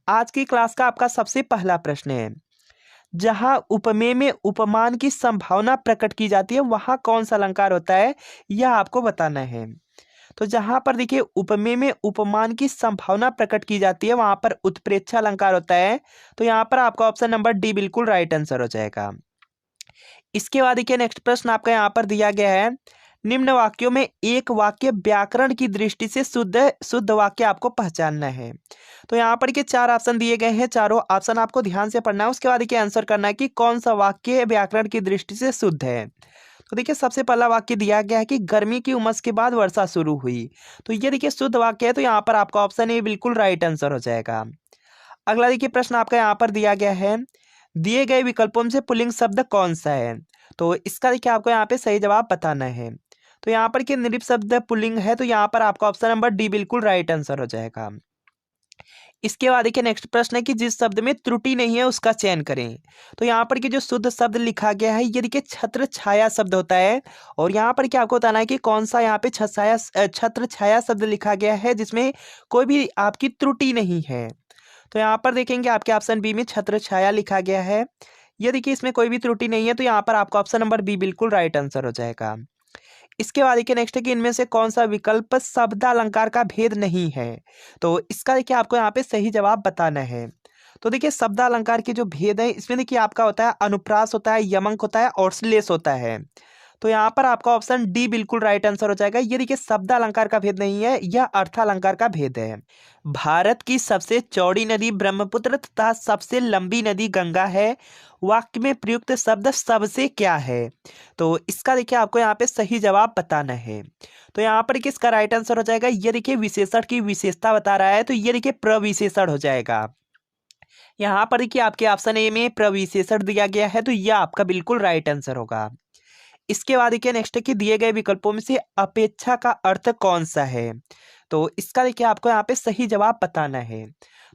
आज की क्लास का आपका सबसे पहला प्रश्न है, जहां उपमेय में उपमान की संभावना प्रकट की जाती है वहां कौन सा अलंकार होता है, यह आपको बताना है। तो जहां पर देखिए उपमेय में उपमान की संभावना प्रकट की जाती है वहां पर उत्प्रेक्षा अलंकार होता है। तो यहाँ पर आपका ऑप्शन नंबर डी बिल्कुल राइट आंसर हो जाएगा। इसके बाद देखिए नेक्स्ट प्रश्न आपका यहाँ पर दिया गया है, निम्न वाक्यों में एक वाक्य व्याकरण की दृष्टि से शुद्ध शुद्ध वाक्य आपको पहचानना है। तो यहाँ पर के चार ऑप्शन दिए गए हैं, चारों ऑप्शन आपको ध्यान से पढ़ना है, उसके बाद देखिए आंसर करना है कि कौन सा वाक्य व्याकरण की दृष्टि से शुद्ध है। तो देखिए सबसे पहला वाक्य दिया गया है कि गर्मी की उमस के बाद वर्षा शुरू हुई। तो ये देखिए शुद्ध वाक्य है, तो यहाँ पर आपका ऑप्शन ए बिल्कुल राइट आंसर हो जाएगा। अगला देखिए प्रश्न आपका यहाँ पर दिया गया है, दिए गए विकल्पों में से पुल्लिंग शब्द कौन सा है। तो इसका देखिए आपको यहाँ पे सही जवाब बताना है। तो यहाँ पर कि नृप शब्द पुल्लिंग है, तो यहाँ पर आपका ऑप्शन नंबर डी बिल्कुल राइट आंसर हो जाएगा। इसके बाद देखिए नेक्स्ट प्रश्न है कि जिस शब्द में त्रुटि नहीं है उसका चयन करें। तो यहाँ पर कि जो शुद्ध शब्द लिखा गया है ये देखिए छत्र छाया शब्द होता है। और यहाँ पर क्या आपको बताना है कि कौन सा यहाँ पे छत्र छाया शब्द लिखा गया है जिसमें कोई भी आपकी त्रुटि नहीं है। तो यहाँ पर देखेंगे आपके ऑप्शन बी में छत्र छाया लिखा गया है, ये देखिए इसमें कोई भी त्रुटि नहीं है, तो यहाँ पर आपका ऑप्शन नंबर बी बिल्कुल राइट आंसर हो जाएगा। इसके बाद देखिए नेक्स्ट है कि इनमें से कौन सा विकल्प शब्दालंकार का भेद नहीं है। तो इसका देखिए आपको यहाँ पे सही जवाब बताना है। तो देखिए शब्दालंकार के जो भेद है इसमें देखिए आपका होता है अनुप्रास होता है, यमक होता है और श्लेष होता है। तो यहाँ पर आपका ऑप्शन डी बिल्कुल राइट आंसर हो जाएगा। ये देखिए शब्दालंकार का भेद नहीं है, यह अर्थालंकार का भेद है। भारत की सबसे चौड़ी नदी ब्रह्मपुत्र तथा सबसे लंबी नदी गंगा है, वाक्य में प्रयुक्त शब्द सबसे क्या है। तो इसका देखिए आपको यहाँ पे सही जवाब बताना है। तो यहाँ पर किसका राइट आंसर हो जाएगा, ये देखिए विशेषण की विशेषता बता रहा है, तो ये देखिए प्रविशेषण हो जाएगा। यहाँ पर देखिए आपके ऑप्शन ए में प्रविशेषण दिया गया है, तो यह आपका बिल्कुल राइट आंसर होगा। इसके बाद देखिए नेक्स्ट है कि दिए गए विकल्पों में से अपेक्षा का अर्थ कौन सा है। तो इसका देखिए आपको यहाँ पे सही जवाब बताना है।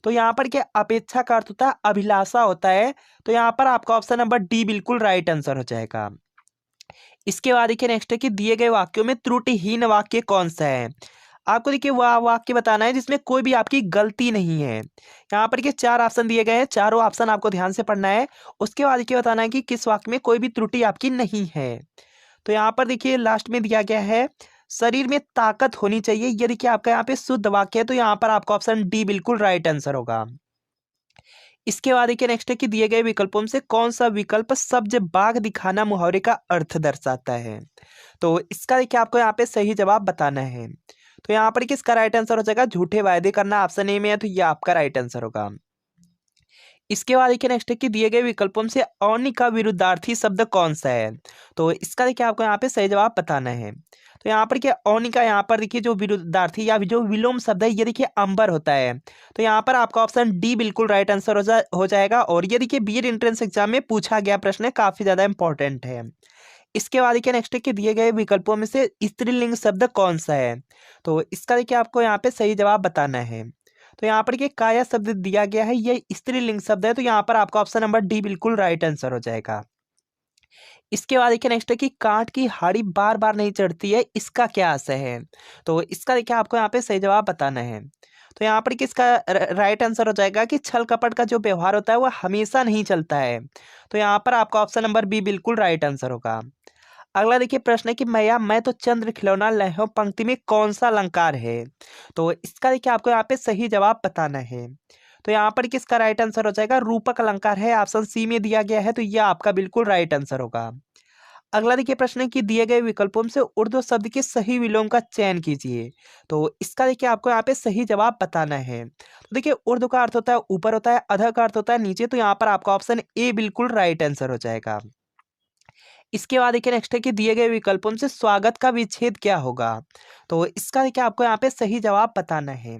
तो यहाँ पर क्या अपेक्षा का अर्थ होता है अभिलाषा होता है, तो यहाँ पर आपका ऑप्शन नंबर डी बिल्कुल राइट आंसर हो जाएगा। इसके बाद देखिए नेक्स्ट है कि दिए गए वाक्यों में त्रुटिहीन वाक्य कौन सा है। आपको देखिए वह वाक्य बताना है जिसमें कोई भी आपकी गलती नहीं है। यहाँ पर के चार ऑप्शन दिए गए हैं, चारों ऑप्शन आपको ध्यान से पढ़ना है। उसके बाद देखिए बताना है कि किस वाक्य में कोई भी त्रुटि आपकी नहीं है। तो यहाँ पर देखिए लास्ट में दिया गया है शरीर में ताकत होनी चाहिए, ये देखिए आपका यहाँ पे शुद्ध वाक्य है, तो यहाँ पर आपका ऑप्शन डी बिल्कुल राइट आंसर होगा। इसके बाद देखिए नेक्स्ट है कि दिए गए विकल्पों में से कौन सा विकल्प सब्ज बाग दिखाना मुहावरे का अर्थ दर्शाता है। तो इसका देखिए आपको यहाँ पे सही जवाब बताना है। तो यहाँ पर किसका राइट आंसर हो जाएगा, झूठे वायदे करना ऑप्शन ए में है, तो ये आपका राइट आंसर होगा। इसके बाद देखिए नेक्स्ट है कि दिए गए विकल्पों में से औनी का विरुद्धार्थी शब्द कौन सा है। तो इसका देखिए आपको यहाँ पे सही जवाब बताना है। तो यहाँ पर क्या औनी का यहाँ पर देखिए जो विरुद्धार्थी या जो विलोम शब्द है ये देखिए अंबर होता है। तो यहाँ पर आपका ऑप्शन डी बिल्कुल राइट आंसर हो जाएगा। और ये देखिए बीएड एंट्रेंस एग्जाम में पूछा गया प्रश्न है, काफी ज्यादा इंपॉर्टेंट है। इसके बाद देखिए नेक्स्ट है कि दिए गए विकल्पों में से स्त्रीलिंग शब्द कौन सा है। तो इसका देखिए आपको यहाँ पे सही जवाब बताना है। तो यहाँ पर के काया शब्द दिया गया है, ये स्त्रीलिंग शब्द है, तो यहाँ पर आपका ऑप्शन नंबर डी बिल्कुल राइट आंसर हो जाएगा। इसके बाद देखिए नेक्स्ट है कि कांट की हाड़ी बार बार नहीं चढ़ती है, इसका क्या आशय है। तो इसका देखिए आपको यहाँ पे सही जवाब बताना है। तो यहाँ पर किसका राइट आंसर हो जाएगा कि छल कपट का जो व्यवहार होता है वो हमेशा नहीं चलता है। तो यहाँ पर आपका ऑप्शन नंबर बी बिल्कुल राइट आंसर होगा। अगला देखिए प्रश्न है कि मैया मैं तो चंद्र खिलौना लहो पंक्ति में कौन सा अलंकार है। तो इसका देखिए आपको यहाँ पे सही जवाब बताना है। तो यहाँ पर किसका राइट आंसर हो जाएगा, रूपक अलंकार है, ऑप्शन सी में दिया गया है, तो यह आपका बिल्कुल राइट आंसर होगा। अगला देखिए प्रश्न है कि दिए गए विकल्पों में से उर्दू शब्द के सही विलोम का चयन कीजिए। तो इसका देखिए आपको यहाँ पे सही जवाब बताना है। तो देखिए उर्दू का अर्थ होता है ऊपर होता है, अधः का अर्थ होता है नीचे, तो यहाँ पर आपका ऑप्शन ए बिल्कुल राइट आंसर हो जाएगा। इसके बाद देखिए नेक्स्ट है कि दिए गए विकल्पों से स्वागत का विच्छेद क्या होगा। तो इसका देखिए आपको यहाँ पे सही जवाब बताना है।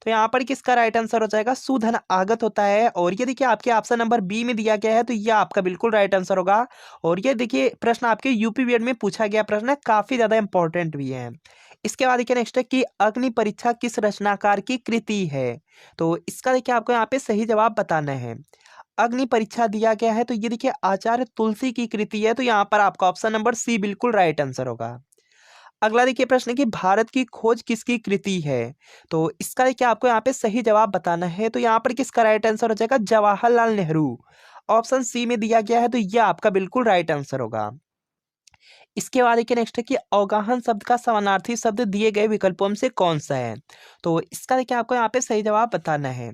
तो यहाँ पर किसका राइट आंसर हो जाएगा, सुधन आगत होता है। और ये देखिए आपके ऑप्शन नंबर बी में दिया गया है, तो ये आपका बिल्कुल राइट आंसर होगा। और ये देखिए प्रश्न आपके यूपी बीएड में पूछा गया प्रश्न है, काफी ज्यादा इंपॉर्टेंट भी है। इसके बाद देखिए नेक्स्ट है कि अग्नि परीक्षा किस रचनाकार की कृति है। तो इसका देखिए आपको यहाँ पे सही जवाब बताना है। अग्नि परीक्षा दिया गया है, तो ये देखिए आचार्य तुलसी की कृति है, तो यहाँ पर आपका ऑप्शन नंबर सी बिल्कुल राइट आंसर होगा। अगला देखिए प्रश्न कि भारत की खोज किसकी कृति है। तो इसका देखिए आपको यहाँ पे सही जवाब बताना है। तो यहाँ पर किसका राइट आंसर हो जाएगा, जवाहरलाल नेहरू। ऑप्शन सी में दिया गया है, तो यह आपका बिल्कुल राइट आंसर होगा। इसके बाद देखिए नेक्स्ट है कि अवगाहन शब्द का समानार्थी शब्द दिए गए विकल्पों में से कौन सा है। तो इसका देखिए आपको यहाँ पे सही जवाब बताना है।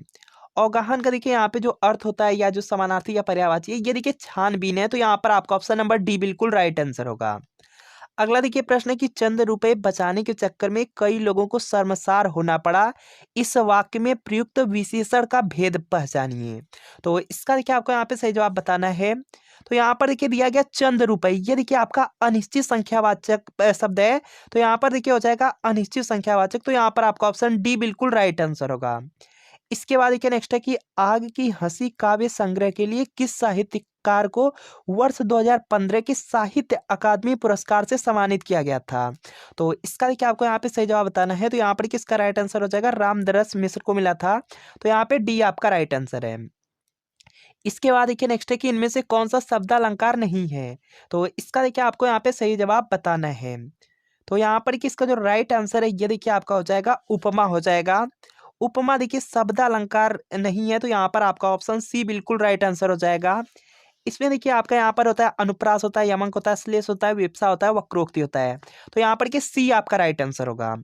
अवगाहन का देखिए यहाँ पे जो अर्थ होता है या जो समानार्थी या पर्यायवाची है, ये देखिए छानबीन है। तो यहाँ पर आपका ऑप्शन नंबर डी बिल्कुल राइट आंसर होगा। अगला देखिए प्रश्न है कि चंद रुपए बचाने के चक्कर में कई लोगों को शर्मसार होना पड़ा, इस वाक्य में प्रयुक्त विशेषण का भेद पहचानिए। तो इसका देखिए आपको यहाँ पे सही जवाब बताना है। तो यहाँ पर देखिए दिया गया चंद रुपए, ये देखिए आपका अनिश्चित संख्यावाचक शब्द है। तो यहाँ पर देखिए हो जाएगा अनिश्चित संख्यावाचक। तो यहाँ पर आपका ऑप्शन डी बिल्कुल राइट आंसर होगा। इसके बाद देखिए नेक्स्ट है कि आग की हंसी काव्य संग्रह के लिए किस साहित्यकार को वर्ष 2015 के साहित्य अकादमी पुरस्कार से सम्मानित किया गया था। तो इसका देखिए आपको यहाँ पे सही जवाब बताना है। तो यहाँ पर किसका राइट आंसर हो जाएगा, रामदरस मिश्र को मिला था। तो यहाँ पे डी आपका राइट आंसर है। इसके बाद देखिए नेक्स्ट है कि इनमें से कौन सा शब्दालंकार नहीं है। तो इसका देखिए आपको यहाँ पे सही जवाब बताना है। तो यहाँ पर किसका जो राइट आंसर है, ये देखिए आपका हो जाएगा उपमा हो जाएगा। उपमा देखिए शब्द अलंकार नहीं है। तो यहाँ पर आपका ऑप्शन सी बिल्कुल राइट आंसर हो जाएगा। इसमें देखिए आपका यहाँ पर होता है अनुप्रास होता है, यमक होता है, श्लेष होता है, विप्सा होता है, वक्रोक्ति होता है। तो यहाँ पर के सी आपका राइट आंसर होगा।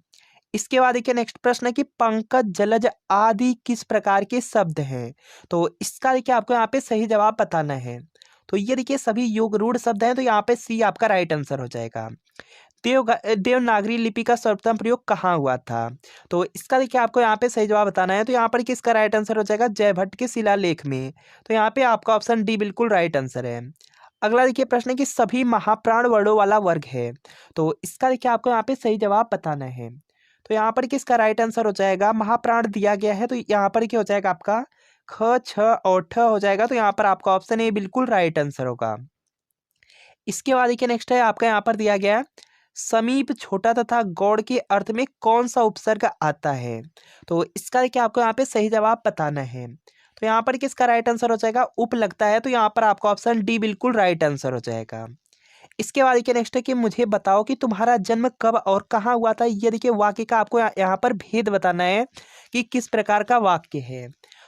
इसके बाद देखिए नेक्स्ट प्रश्न है कि पंकज, जलज आदि किस प्रकार के शब्द हैं। तो इसका देखिए आपको यहाँ पे सही जवाब बताना है। तो ये देखिए सभी योग रूढ़ शब्द हैं। तो यहाँ पे सी आपका राइट आंसर हो जाएगा। देवनागरी लिपि का सर्वप्रथम प्रयोग कहाँ हुआ था। तो इसका देखिए आपको यहाँ पे सही जवाब बताना है। तो यहाँ पर किसका राइट आंसर हो जाएगा, जयभट्ट के शिलालेख में। तो यहाँ पे आपका ऑप्शन डी बिल्कुल राइट आंसर है। अगला देखिए प्रश्न है कि सभी महाप्राण वर्णों वाला वर्ग है। तो इसका देखिए आपको यहाँ पे सही जवाब बताना है। तो यहाँ पर किसका राइट आंसर हो जाएगा, महाप्राण दिया गया है। तो यहाँ पर क्या हो जाएगा आपका ख, छ और ठ हो जाएगा। तो यहाँ पर आपका ऑप्शन ए बिल्कुल राइट आंसर होगा। इसके बाद देखिए नेक्स्ट है आपका यहाँ पर दिया गया है, समीप, छोटा तथा गौड़ के अर्थ में कौन सा उपसर्ग आता है। तो इसका देखिए आपको यहाँ पे सही जवाब बताना है। तो यहाँ पर किसका राइट आंसर हो जाएगा, उप लगता है। तो यहाँ पर आपका ऑप्शन डी बिल्कुल राइट आंसर हो जाएगा। इसके बाद देखिए नेक्स्ट है कि मुझे बताओ कि तुम्हारा जन्म कब और कहाँ हुआ था। ये देखिए वाक्य का आपको यहाँ पर भेद बताना है कि किस प्रकार का वाक्य है।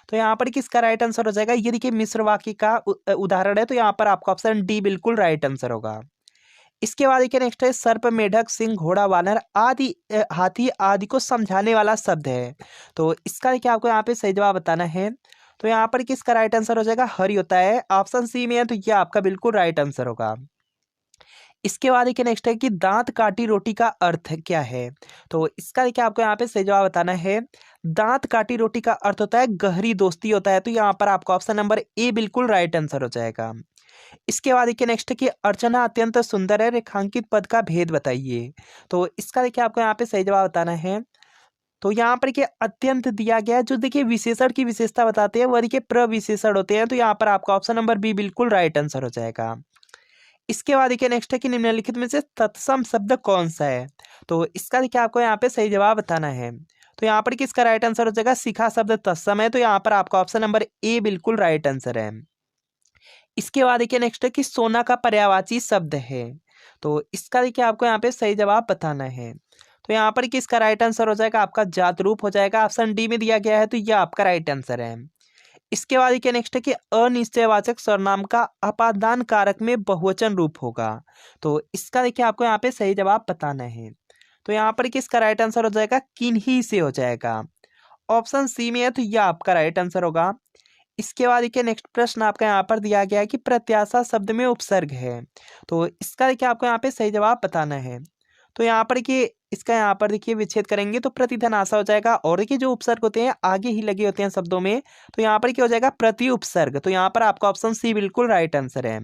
तो यहाँ पर किसका राइट आंसर हो जाएगा, ये देखिए मिश्र वाक्य का उदाहरण है। तो यहाँ पर आपका ऑप्शन डी बिल्कुल राइट आंसर होगा। इसके बाद देखिए नेक्स्ट है सर्प, मेढक, सिंह, घोड़ा, वानर आदि हाथी आदि को समझाने वाला शब्द है। तो इसका देखिए आपको यहाँ पे सही जवाब बताना है। तो यहाँ पर किसका राइट आंसर हो जाएगा, हरि होता है। ऑप्शन सी में है। तो यह आपका बिल्कुल राइट आंसर होगा। इसके बाद देखिए नेक्स्ट है कि दांत काटी रोटी का अर्थ क्या है। तो इसका देखिए आपको यहाँ पे सही जवाब बताना है। दांत काटी रोटी का अर्थ होता है गहरी दोस्ती होता है। तो यहाँ पर आपका ऑप्शन नंबर ए बिल्कुल राइट आंसर हो जाएगा। इसके बाद देखिए नेक्स्ट है कि अर्चना अत्यंत सुंदर है, रेखांकित पद का भेद बताइए। तो इसका देखिए आपको यहाँ पे सही जवाब बताना है। तो यहाँ पर देखिए अत्यंत दिया गया है, जो देखिए विशेषण की विशेषता बताते हैं वह देखिए प्रविशेषण होते हैं। तो यहाँ पर आपका ऑप्शन नंबर बी बिल्कुल राइट आंसर हो जाएगा। इसके बाद देखिए नेक्स्ट है कि निम्नलिखित में से तत्सम शब्द कौन सा है। तो इसका देखिए आपको यहाँ पे सही जवाब बताना है। तो यहाँ पर किसका राइट आंसर हो जाएगा, शिखा शब्द तत्सम है। तो यहाँ पर आपका ऑप्शन नंबर ए बिल्कुल राइट आंसर है। इसके बाद देखिए नेक्स्ट है कि सोना का पर्यायवाची शब्द है। तो इसका देखिए आपको यहाँ पे सही जवाब बताना है। तो यहाँ पर किसका राइट आंसर हो जाएगा, आपका जात रूप हो जाएगा। ऑप्शन डी में दिया गया है। तो यह आपका राइट आंसर है। इसके बाद देखिए नेक्स्ट है कि अनिश्चयवाचक सर्वनाम का अपादान कारक में बहुवचन रूप होगा। तो इसका देखिए आपको यहाँ पे सही जवाब बताना है। तो यहाँ पर किसका राइट आंसर हो जाएगा, किन्हीं से हो जाएगा। ऑप्शन सी में है। तो यह आपका राइट आंसर होगा। इसके बाद देखिए नेक्स्ट प्रश्न आपका यहाँ पर दिया गया है कि प्रत्याशा शब्द में उपसर्ग है। तो इसका देखिए आपको यहाँ पे सही जवाब बताना है। तो यहाँ पर देखिए इसका यहाँ पर देखिए विच्छेद करेंगे तो प्रतिधन आशा हो जाएगा। और देखिए जो उपसर्ग होते हैं आगे ही लगे होते हैं शब्दों में। तो यहाँ पर क्या हो जाएगा, प्रति उपसर्ग। तो यहाँ पर आपका ऑप्शन सी बिल्कुल राइट आंसर है।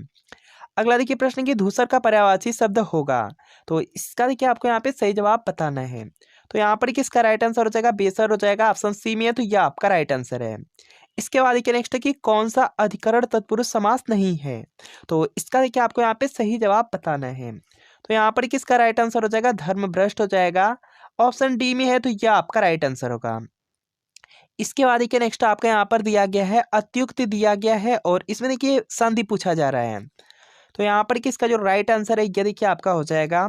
अगला देखिए प्रश्न की धूसर का पर्यायवाची शब्द होगा। तो इसका देखिए आपको यहाँ पे सही जवाब बताना है। तो यहाँ पर किसका राइट आंसर हो जाएगा, बेसर हो जाएगा। ऑप्शन सी में है। तो यह आपका राइट आंसर है। इसके बाद देखिए नेक्स्ट है कि कौन सा अधिकरण तत्पुरुष समास नहीं है। तो इसका देखिए आपको यहाँ पे सही जवाब बताना है। तो यहाँ पर किसका राइट आंसर हो जाएगा, धर्मभ्रष्ट हो जाएगा। ऑप्शन डी में है। तो यह आपका राइट आंसर होगा। इसके बाद देखिए नेक्स्ट आपका यहाँ पर दिया गया है अत्युक्त दिया गया है और इसमें देखिए संधि पूछा जा रहा है। तो यहाँ पर किसका जो राइट आंसर है ये देखिए आपका हो जाएगा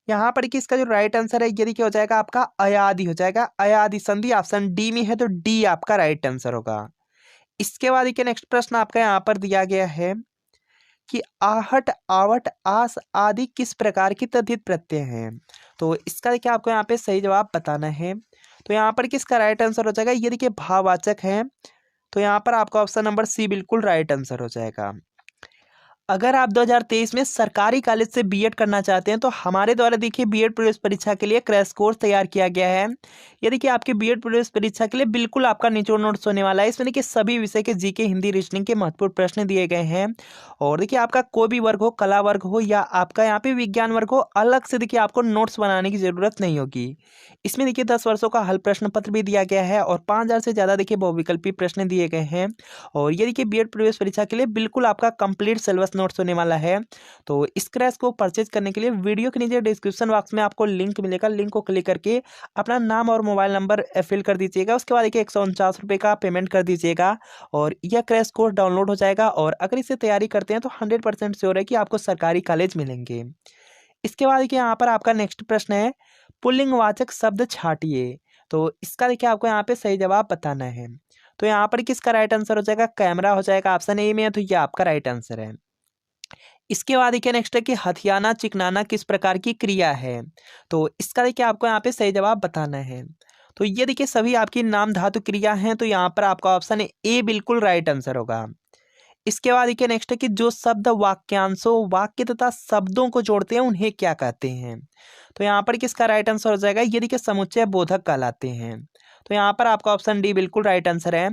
यहाँ पर कि इसका जो राइट आंसर है ये देखिए हो जाएगा आपका अयादि हो जाएगा, अयादि संधि ऑप्शन डी में है, तो डी आपका राइट आंसर होगा। इसके बाद देखिए नेक्स्ट प्रश्न आपका यहाँ पर दिया गया है कि आहट, आवट, आस आदि किस प्रकार की तद्धित प्रत्यय हैं। तो इसका देखिए आपको यहाँ पे सही जवाब बताना है। तो यहाँ पर किसका राइट आंसर हो जाएगा, ये देखिए भाववाचक है, तो यहाँ पर आपका ऑप्शन नंबर सी बिल्कुल राइट आंसर हो जाएगा। अगर आप 2023 में सरकारी कॉलेज से बीएड करना चाहते हैं तो हमारे द्वारा देखिए बीएड प्रवेश परीक्षा के लिए क्रैश कोर्स तैयार किया गया है। ये देखिए आपके बीएड प्रवेश परीक्षा के लिए बिल्कुल आपका निचोड़ नोट्स होने वाला है। इसमें देखिए सभी विषय के जीके, हिंदी, रीजनिंग के महत्वपूर्ण प्रश्न दिए गए हैं। और देखिए आपका कोई भी वर्ग हो, कला वर्ग हो या आपका यहाँ पे विज्ञान वर्ग हो, अलग से देखिए आपको नोट्स बनाने की जरूरत नहीं होगी। इसमें देखिए 10 वर्षों का हल प्रश्न पत्र भी दिया गया है और 5000 से ज़्यादा देखिए बहुविकल्पी प्रश्न दिए गए हैं। और ये देखिए बीएड प्रवेश परीक्षा के लिए बिल्कुल आपका कंप्लीट सिलेबस नोट्स होने वाला है। तो इस क्रैश को परचेज करने के लिए वीडियो के नीचे डिस्क्रिप्शन बॉक्स में आपको लिंक मिलेगा, लिंक को क्लिक करके अपना नाम और मोबाइल नंबर फिल कर दीजिएगा। उसके बाद देखिए 149 रुपये का पेमेंट कर दीजिएगा और यह क्रैश कोर्स डाउनलोड हो जाएगा। और अगर इसे तैयारी करते हैं तो 100% श्योर है कि आपको सरकारी कॉलेज मिलेंगे। इसके बाद देखिए यहाँ पर आपका नेक्स्ट प्रश्न है पुल्लिंगवाचक शब्द छांटिए। तो इसका देखिए आपको यहाँ पे सही जवाब बताना है। तो यहाँ पर किसका राइट आंसर हो जाएगा, कैमरा हो जाएगा, ऑप्शन ए में है, तो ये आपका राइट आंसर है। इसके बाद देखिए नेक्स्ट है कि हथियाना, चिकनाना किस प्रकार की क्रिया है। तो इसका देखिए आपको यहाँ पे सही जवाब बताना है। तो ये देखिए सभी आपकी नाम धातु क्रिया हैं, तो यहाँ पर आपका ऑप्शन ए बिल्कुल राइट आंसर होगा। इसके बाद देखिए नेक्स्ट है कि जो शब्द वाक्यांशों, वाक्य तथा शब्दों को जोड़ते हैं उन्हें क्या कहते हैं। तो यहाँ पर किसका राइट आंसर हो जाएगा, ये देखिए समुच्चय बोधक कहलाते हैं। तो यहाँ पर आपका ऑप्शन डी बिल्कुल राइट आंसर है।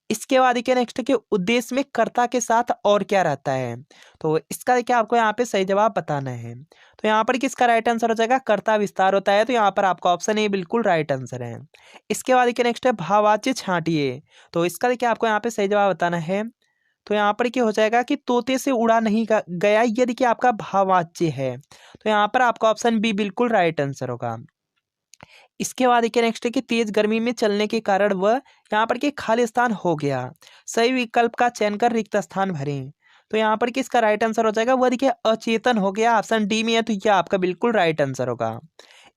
इसके बाद देखिए नेक्स्ट के उद्देश्य में कर्ता के साथ और क्या रहता है। तो इसका देखिए आपको यहाँ पे सही जवाब बताना है। तो यहाँ पर किसका राइट आंसर हो जाएगा, कर्ता विस्तार होता है, तो यहाँ पर आपका ऑप्शन ए बिल्कुल राइट आंसर है। इसके बाद देखिए नेक्स्ट है भाववाच्य छांटिए। तो इसका देखिए आपको यहाँ पे सही जवाब बताना है। तो यहाँ पर क्या हो जाएगा कि तोते से उड़ा नहीं गया, ये देखिए आपका भाववाच्य है, तो यहाँ पर आपका ऑप्शन बी बिल्कुल राइट आंसर होगा। इसके बाद देखिए नेक्स्ट है कि तेज गर्मी में चलने के कारण वह यहाँ पर कि खाली स्थान हो गया, सही विकल्प का चयन कर रिक्त स्थान भरें। तो यहाँ पर किसका राइट आंसर हो जाएगा, वह देखिए अचेतन हो गया, ऑप्शन डी में है, तो यह आपका बिल्कुल राइट आंसर होगा।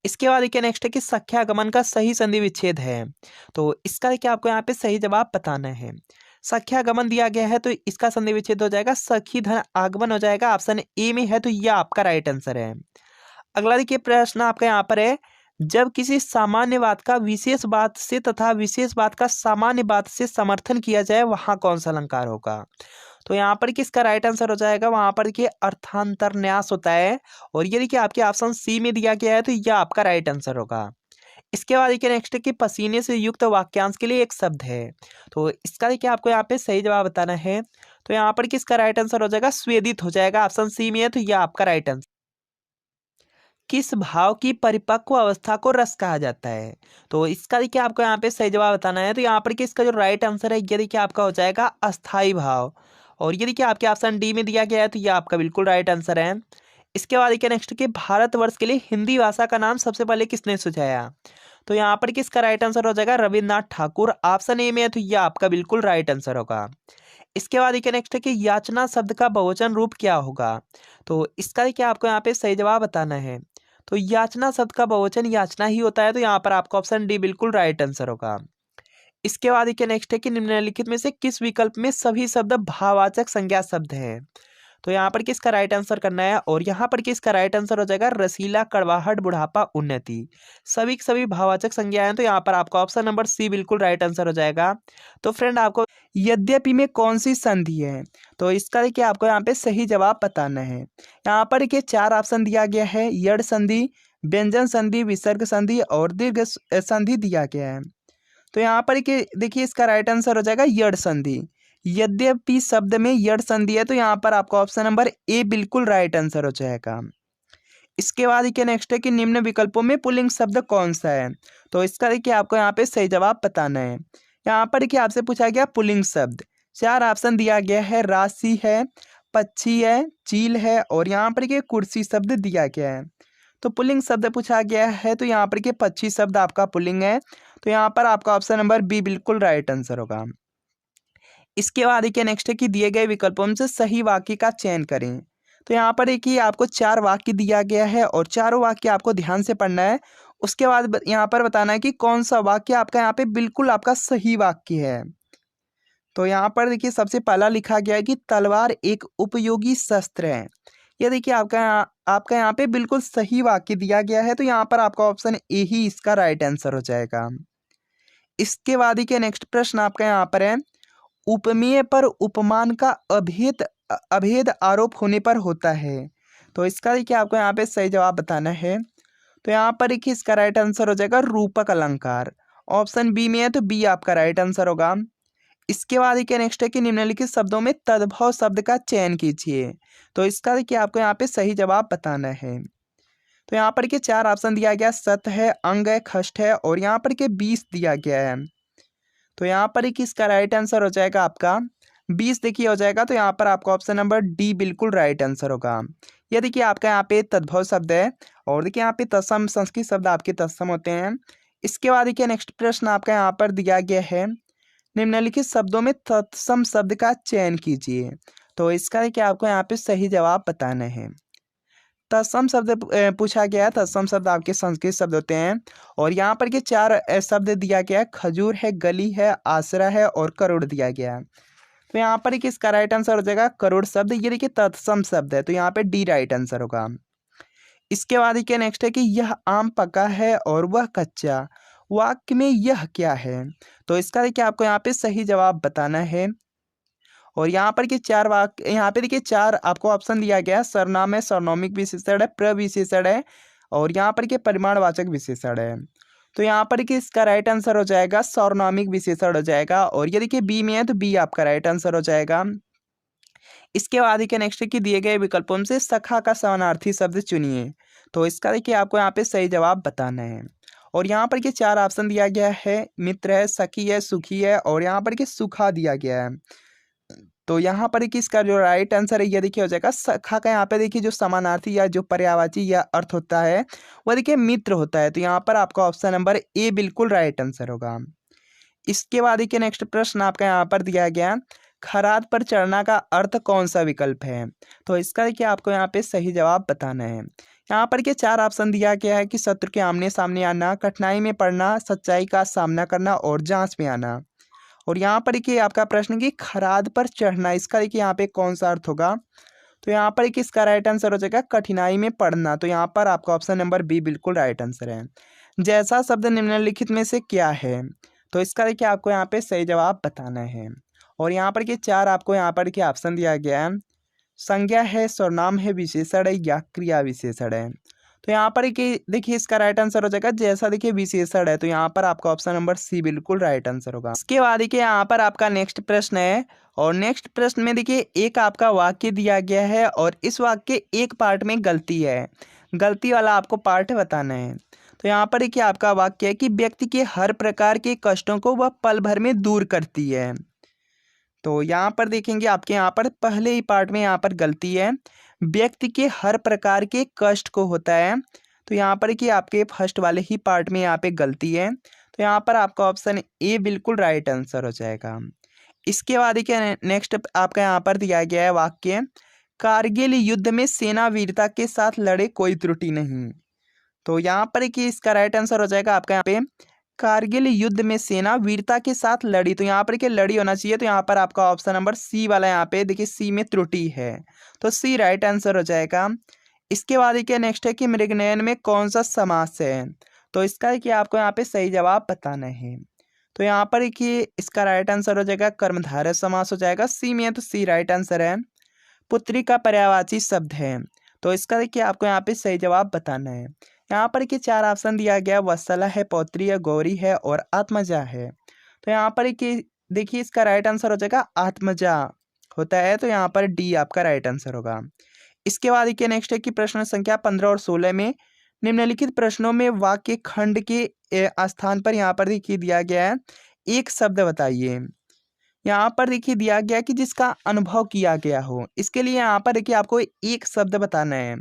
इसके बाद देखिए नेक्स्ट है कि सख्यागमन का सही संधि विच्छेद है। तो इसका देखिए आपको यहाँ पे सही जवाब बताना है। सख्यागमन दिया गया है तो इसका संधि विच्छेद हो जाएगा सखी धन आगमन हो जाएगा, ऑप्शन ए में है, तो यह आपका राइट आंसर है। अगला देखिए प्रश्न आपका यहाँ पर है जब किसी सामान्य बात का विशेष बात से तथा विशेष बात का सामान्य बात से समर्थन किया जाए वहां कौन सा अलंकार होगा। तो यहाँ पर किसका राइट आंसर हो जाएगा, वहां पर देखिए अर्थांतरन्यास होता है और ये देखिए आपके ऑप्शन सी में दिया गया है, तो यह आपका राइट आंसर होगा। इसके बाद देखिए नेक्स्ट है कि पसीने से युक्त वाक्यांश के लिए एक शब्द है। तो इसका देखिए आपको यहाँ पे सही जवाब बताना है। तो यहाँ पर किसका राइट आंसर हो जाएगा, स्वेदित हो जाएगा, ऑप्शन सी में है, तो यह आपका राइट आंसर। किस भाव की परिपक्व अवस्था को रस कहा जाता है। तो इसका देखिए आपको यहाँ पे सही जवाब बताना है। तो यहाँ पर किसका जो राइट आंसर है ये देखिए आपका हो जाएगा अस्थाई भाव और ये देखिए आपके ऑप्शन डी में दिया गया है, तो ये आपका बिल्कुल राइट आंसर है। इसके बाद देखिए नेक्स्ट के भारतवर्ष के लिए हिंदी भाषा का नाम सबसे पहले किसने सुझाया। तो यहाँ पर किसका राइट आंसर हो जाएगा, रविन्द्रनाथ ठाकुर, ऑप्शन ए में है, तो यह आपका बिल्कुल राइट आंसर होगा। इसके बाद देखिए नेक्स्ट है कि याचना शब्द का बहुवचन रूप क्या होगा। तो इसका देखिए आपको यहाँ पे सही जवाब बताना है। तो याचना शब्द का बहुवचन याचना ही होता है, तो यहाँ पर आपका ऑप्शन डी बिल्कुल राइट आंसर होगा। इसके बाद देखिए नेक्स्ट है कि निम्नलिखित में से किस विकल्प में सभी शब्द भाववाचक संज्ञा शब्द है। तो यहाँ पर किसका राइट आंसर करना है और यहाँ पर किसका राइट आंसर हो जाएगा, रसीला, कड़वाहट, बुढ़ापा, उन्नति, सभी की सभी भाववाचक संज्ञा हैं, तो यहाँ पर आपका ऑप्शन नंबर सी बिल्कुल राइट आंसर हो जाएगा। तो फ्रेंड आपको यद्यपि में कौन सी संधि है, तो इसका देखिए आपको यहाँ पे सही जवाब बताना है। यहाँ पर देखिए 4 ऑप्शन दिया गया है, यड़ संधि, व्यंजन संधि, विसर्ग संधि और दीर्घ संधि दिया गया है। तो यहाँ पर देखिए इसका राइट आंसर हो जाएगा यड़ संधि। यद्यपि शब्द में यड़ संधि है, तो यहाँ पर आपका ऑप्शन नंबर ए बिल्कुल राइट आंसर हो जाएगा। इसके बाद देखिए नेक्स्ट है कि निम्न विकल्पों में पुल्लिंग शब्द कौन सा है। तो इसका देखिए आपको यहाँ पे सही जवाब बताना है। यहाँ पर देखिए आपसे पूछा गया पुल्लिंग शब्द, 4 ऑप्शन दिया गया है, राशि है, पक्षी है, चील है और यहाँ पर देखिए कुर्सी शब्द दिया गया है। तो पुल्लिंग शब्द पूछा गया है, तो यहाँ पर के पक्षी शब्द आपका पुल्लिंग है, तो यहाँ पर आपका ऑप्शन नंबर बी बिल्कुल राइट आंसर होगा। इसके बाद देखिए नेक्स्ट है कि दिए गए विकल्पों में से सही वाक्य का चयन करें। तो यहाँ पर देखिए आपको 4 वाक्य दिया गया है और चारों वाक्य आपको ध्यान से पढ़ना है। उसके बाद यहाँ पर बताना है कि कौन सा वाक्य आपका यहाँ पे बिल्कुल आपका सही वाक्य है। तो यहाँ पर देखिए सबसे पहला लिखा गया है कि तलवार एक उपयोगी शस्त्र है। ये देखिए आपका यहाँ पे बिल्कुल सही वाक्य दिया गया है, तो यहाँ पर आपका ऑप्शन ए ही इसका राइट आंसर हो जाएगा। इसके बाद देखिए नेक्स्ट प्रश्न आपका यहाँ पर है, उपमेय पर उपमान का अभेद आरोप होने पर होता है। तो इसका देखिए आपको यहाँ पे सही जवाब बताना है। तो यहाँ पर देखिए इसका राइट आंसर हो जाएगा रूपक अलंकार। ऑप्शन बी में है तो बी आपका राइट आंसर होगा। इसके बाद देखिए नेक्स्ट है कि निम्नलिखित शब्दों में तद्भव शब्द का चयन कीजिए। तो इसका देखिए आपको यहाँ पे सही जवाब बताना है। तो यहाँ पर के 4 ऑप्शन दिया गया, सत है, अंग है, खष्ट है और यहाँ पर के 20 दिया गया है। तो यहाँ पर कि इसका राइट आंसर हो जाएगा आपका 20 देखिए हो जाएगा। तो यहाँ पर आपका ऑप्शन नंबर डी बिल्कुल राइट आंसर होगा। यह देखिए आपका यहाँ पे तद्भव शब्द है और देखिए यहाँ पे तत्सम संस्कृत शब्द आपके तत्सम होते हैं। इसके बाद देखिए नेक्स्ट प्रश्न आपका यहाँ पर दिया गया है, निम्नलिखित शब्दों में तत्सम शब्द का चयन कीजिए। तो इसका देखिए आपको यहाँ पे सही जवाब बताना है। तत्सम शब्द पूछा गया है। तत्सम शब्द आपके संस्कृत शब्द होते हैं और यहाँ पर के 4 शब्द दिया गया है, खजूर है, गली है, आसरा है और करोड़ दिया गया है। तो यहाँ पर इसका राइट आंसर हो जाएगा करोड़ शब्द। ये देखिए तत्सम शब्द है, तो यहाँ पे डी राइट आंसर होगा। इसके बाद देखिए नेक्स्ट है कि यह आम पका है और वह कच्चा, वाक्य में यह क्या है। तो इसका देखिए आपको यहाँ पे सही जवाब बताना है। और यहाँ पर के 4 वाक्य, यहाँ पे देखिए 4 आपको ऑप्शन दिया गया है, सर्वनाम है, सार्वनामिक विशेषण है, प्रविशेषण है और यहाँ पर के परिमाणवाचक विशेषण है। तो यहाँ पर कि इसका राइट आंसर हो जाएगा सार्वनामिक विशेषण हो जाएगा और ये देखिए बी में है तो बी आपका राइट आंसर हो जाएगा। इसके बाद देखिए नेक्स्ट कि दिए गए विकल्पों से सखा का समानार्थी शब्द चुनिए। तो इसका देखिए आपको यहाँ पे सही जवाब बताना है। और यहाँ पर के 4 ऑप्शन दिया गया है, मित्र है, सखी है, सुखी है और यहाँ पर के सुखा दिया गया है। तो यहाँ पर कि इसका जो राइट आंसर है ये देखिए हो जाएगा सखा का। यहाँ पे देखिए जो समानार्थी या जो पर्यायवाची या अर्थ होता है वह देखिए मित्र होता है। तो यहाँ पर आपका ऑप्शन नंबर ए बिल्कुल राइट आंसर होगा। इसके बाद देखिए नेक्स्ट प्रश्न आपका यहाँ पर दिया गया, खराद पर चढ़ना का अर्थ कौन सा विकल्प है। तो इसका देखिए आपको यहाँ पे सही जवाब बताना है। यहाँ पर के 4 ऑप्शन दिया गया है कि शत्रु के आमने सामने आना, कठिनाई में पड़ना, सच्चाई का सामना करना और जांच में आना। और यहाँ पर देखिए आपका प्रश्न कि खराद पर चढ़ना, इसका देखिए यहाँ पे कौन सा अर्थ होगा। तो यहाँ पर देखिए इसका राइट आंसर हो जाएगा कठिनाई में पड़ना। तो यहाँ पर आपका ऑप्शन नंबर बी बिल्कुल राइट आंसर है। जैसा शब्द निम्नलिखित में से क्या है। तो इसका देखिए आपको यहाँ पे सही जवाब बताना है। और यहाँ पर के 4 आपको यहाँ पर के ऑप्शन दिया गया है, संज्ञा है, सर्वनाम है, विशेषण है या क्रिया विशेषण है। तो यहाँ पर कि देखिए इसका राइट आंसर हो जाएगा जैसा देखिए विशेषण है। तो यहाँ पर आपका ऑप्शन नंबर सी बिल्कुल राइट आंसर होगा। इसके बाद देखिए यहाँ पर आपका नेक्स्ट प्रश्न है और नेक्स्ट प्रश्न में देखिए एक आपका वाक्य दिया गया है और इस वाक्य के एक पार्ट में गलती है, गलती वाला आपको पार्ट बताना है। तो यहाँ पर देखिए आपका वाक्य है कि व्यक्ति के हर प्रकार के कष्टों को वह पल भर में दूर करती है। तो यहाँ पर देखेंगे आपके यहाँ पर पहले ही पार्ट में यहाँ पर गलती है, व्यक्ति के हर प्रकार के कष्ट को होता है। तो यहाँ पर कि आपके फर्स्ट वाले ही पार्ट में यहाँ पे गलती है। तो यहाँ पर आपका ऑप्शन ए बिल्कुल राइट आंसर हो जाएगा। इसके बाद देखिए नेक्स्ट आपका यहाँ पर दिया गया है वाक्य, कारगिल युद्ध में सेना वीरता के साथ लड़े, कोई त्रुटि नहीं। तो यहाँ पर कि इसका राइट आंसर हो जाएगा आपका यहाँ पे, कारगिल युद्ध में सेना वीरता के साथ लड़ी। तो यहाँ पर क्या लड़ी होना चाहिए। तो यहाँ पर आपका ऑप्शन नंबर सी वाला यहाँ पे देखिए सी में त्रुटि है, तो सी राइट आंसर हो जाएगा। इसके बाद देखिए नेक्स्ट है कि मृगनयन में कौन सा समास है। तो इसका देखिए आपको यहाँ पे सही जवाब बताना है। तो यहाँ पर देखिए इसका राइट आंसर हो जाएगा कर्मधारय समास हो जाएगा, सी में है तो सी राइट आंसर है। पुत्री का पर्यायवाची शब्द है। तो इसका देखिए आपको यहाँ पे सही जवाब बताना है। यहाँ पर कि 4 ऑप्शन दिया गया, वत्सला है, पौत्री है, गौरी है और आत्मजा है। तो यहाँ पर कि देखिए इसका राइट आंसर हो जाएगा आत्मजा होता है। तो यहाँ पर डी आपका राइट आंसर होगा। इसके बाद देखिए नेक्स्ट है कि प्रश्न संख्या 15 और 16 में निम्नलिखित प्रश्नों में वाक्य खंड के स्थान पर यहाँ पर देखिए दिया गया है, एक शब्द बताइए। यहाँ पर देखिए दिया गया कि जिसका अनुभव किया गया हो। इसके लिए यहाँ पर देखिए आपको एक शब्द बताना है।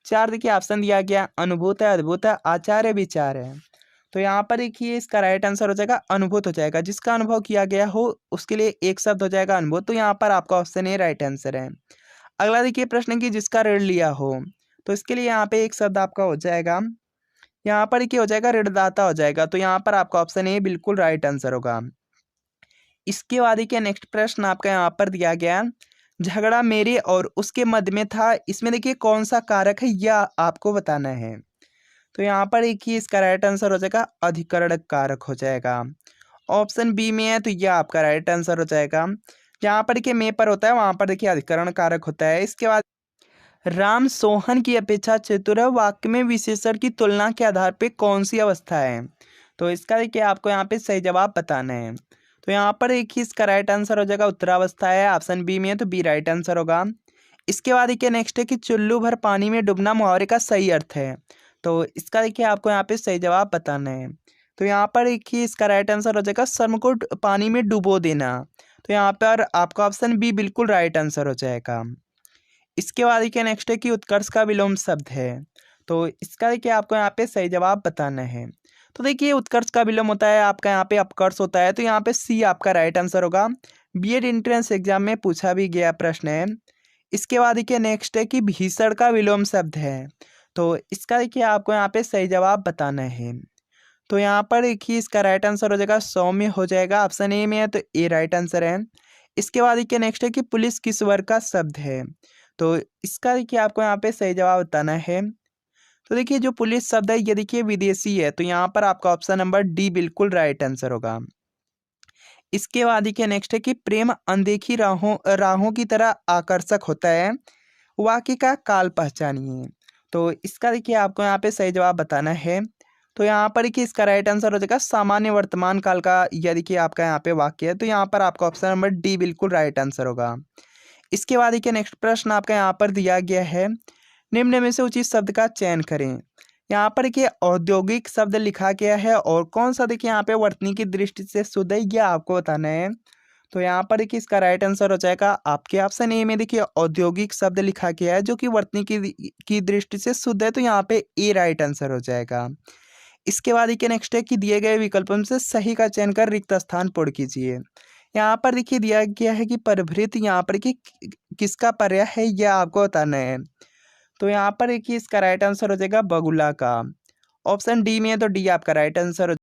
4 देखिए ऑप्शन दिया गया, अनुभूत है, अद्भुत है, आचार है, विचार है। तो यहाँ पर देखिए इसका राइट आंसर हो जाएगा अनुभूत हो जाएगा। जिसका अनुभव किया गया हो उसके लिए एक शब्द हो जाएगा अनुभूत। तो यहाँ पर आपका ऑप्शन ए राइट आंसर है। अगला देखिए प्रश्न कि जिसका ऋण लिया हो, तो इसके लिए यहाँ पे एक शब्द आपका हो जाएगा, यहाँ पर क्या हो जाएगा, ऋणदाता हो जाएगा। तो यहाँ पर आपका ऑप्शन ए बिल्कुल राइट आंसर होगा। इसके बाद देखिए नेक्स्ट प्रश्न आपका यहाँ पर दिया गया, झगड़ा मेरे और उसके मध्य में था, इसमें देखिए कौन सा कारक है यह आपको बताना है। तो यहाँ पर एक ही इसका राइट आंसर हो जाएगा, अधिकरण कारक हो जाएगा। ऑप्शन बी में है तो यह आपका राइट आंसर हो जाएगा। जहाँ पर देखिए में पर होता है वहां पर देखिए अधिकरण कारक होता है। इसके बाद राम सोहन की अपेक्षा चतुर है, वाक्य में विशेषण की तुलना के आधार पे कौन सी अवस्था है। तो इसका देखिए आपको यहाँ पे सही जवाब बताना है। तो यहाँ पर एक ही इसका राइट आंसर हो जाएगा, उत्तरावस्था है। ऑप्शन बी में है तो बी राइट आंसर होगा। इसके बाद देखिए नेक्स्ट है कि चुल्लू भर पानी में डूबना मुहावरे का सही अर्थ है। तो इसका देखिए आपको यहाँ पे सही जवाब बताना है। तो यहाँ पर एक ही इसका राइट आंसर हो जाएगा, शर्म को पानी में डुबो देना। तो यहाँ पर आपका ऑप्शन बी बिल्कुल राइट आंसर हो जाएगा। इसके बाद देखिए नेक्स्ट है कि उत्कर्ष का विलोम शब्द है। तो इसका देखिए आपको यहाँ पे सही जवाब बताना है। तो देखिए उत्कर्ष का विलोम होता है आपका यहाँ पे अपकर्ष होता है। तो यहाँ पे सी आपका राइट आंसर होगा। बीएड एंट्रेंस एग्जाम में पूछा भी गया प्रश्न है। इसके बाद देखिए नेक्स्ट है कि भीषण का विलोम शब्द है। तो इसका देखिए आपको यहाँ पे सही जवाब बताना है। तो यहाँ पर एक ही इसका राइट आंसर हो जाएगा, सौम्य हो जाएगा। ऑप्शन ए में है तो ए राइट आंसर है। इसके बाद देखिए नेक्स्ट है कि पुलिस किस वर्ग का शब्द है। तो इसका देखिए आपको यहाँ पे सही जवाब बताना है। तो देखिए जो पुलिस शब्द है ये देखिए विदेशी है। तो यहाँ पर आपका ऑप्शन नंबर डी बिल्कुल राइट आंसर होगा। इसके बाद देखिए नेक्स्ट है कि प्रेम अनदेखी राहों राहों की तरह आकर्षक होता है, वाक्य का काल पहचानिए। तो इसका देखिए आपको यहाँ पे सही जवाब बताना है। तो यहाँ पर देखिए इसका राइट आंसर हो जाएगा, सामान्य वर्तमान काल का यह देखिए आपका यहाँ पे वाक्य है। तो यहाँ पर आपका ऑप्शन नंबर डी बिल्कुल राइट आंसर होगा। इसके बाद देखिए नेक्स्ट प्रश्न आपका यहाँ पर दिया गया है, निम्न में से उचित शब्द का चयन करें। यहाँ पर देखिए औद्योगिक शब्द लिखा गया है और कौन सा देखिए यहाँ पे वर्तनी की दृष्टि से शुद्ध है यह आपको बताना है। तो यहाँ पर देखिए इसका राइट आंसर हो जाएगा आपके ऑप्शन ए में देखिए औद्योगिक शब्द लिखा गया है जो कि वर्तनी की दृष्टि से शुद्ध है। तो यहाँ पे ए राइट आंसर हो जाएगा। इसके बाद देखिए नेक्स्ट है कि दिए गए विकल्पों में से सही का चयन कर रिक्त स्थान पूर्ण कीजिए। यहाँ पर देखिए दिया गया है कि परभृत, यहाँ पर कि किसका पर्याय है यह आपको बताना है। तो यहाँ पर देखिए इसका राइट आंसर हो जाएगा बगुला का। ऑप्शन डी में है तो डी आपका राइट आंसर हो